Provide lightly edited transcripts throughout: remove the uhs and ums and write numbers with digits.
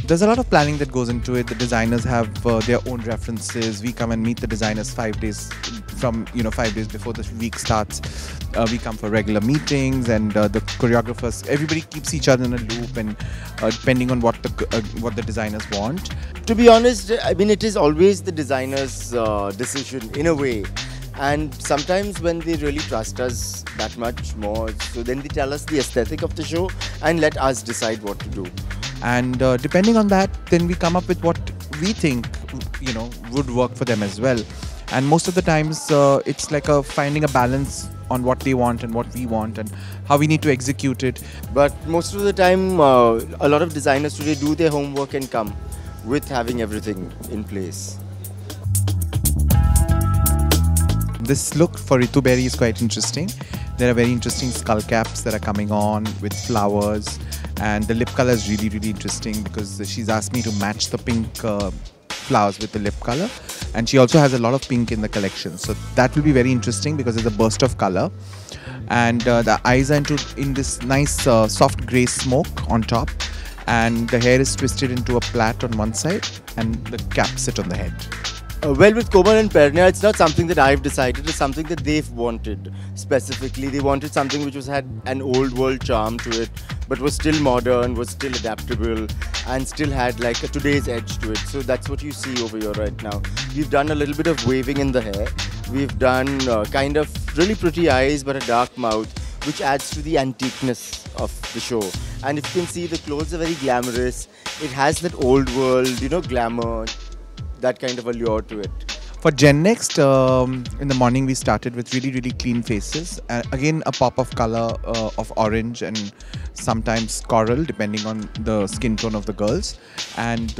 There's a lot of planning that goes into it. The designers have their own references. We come and meet the designers 5 days from 5 days before the week starts. We come for regular meetings, and the choreographers, everybody keeps each other in a loop, and depending on what the designers want. To be honest, I mean, it is always the designer's decision in a way. And sometimes when they really trust us that much more, so then they tell us the aesthetic of the show and let us decide what to do. And depending on that, then we come up with what we think would work for them as well. And most of the times it's like finding a balance on what they want and what we want and how we need to execute it. But most of the time a lot of designers today do their homework and come with having everything in place. This look for Ritu Berry is quite interesting. There are very interesting skull caps that are coming on with flowers, and the lip color is really, really interesting because she's asked me to match the pink flowers with the lip color, and she also has a lot of pink in the collection, so that will be very interesting because there's a burst of color. And the eyes are in this nice soft grey smoke on top, and the hair is twisted into a plait on one side, and the caps sit on the head. Well, with Komal and Pernia, it's not something that I've decided, it's something that they've wanted specifically. They wanted something which had an old world charm to it, but was still modern, was still adaptable, and still had like a today's edge to it. So that's what you see over here right now. We've done a little bit of waving in the hair. We've done kind of really pretty eyes, but a dark mouth, which adds to the antiqueness of the show. And if you can see, the clothes are very glamorous. It has that old world, glamour, that kind of allure to it. For Gen Next, in the morning we started with really, really clean faces. Again, a pop of color of orange and sometimes coral, depending on the skin tone of the girls. And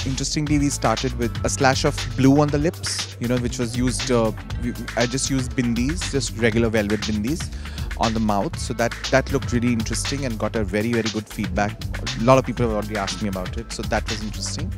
interestingly, we started with a slash of blue on the lips, which was used, I just used bindis, just regular velvet bindis on the mouth. So that looked really interesting and got a very, very good feedback. A lot of people have already asked me about it, so that was interesting.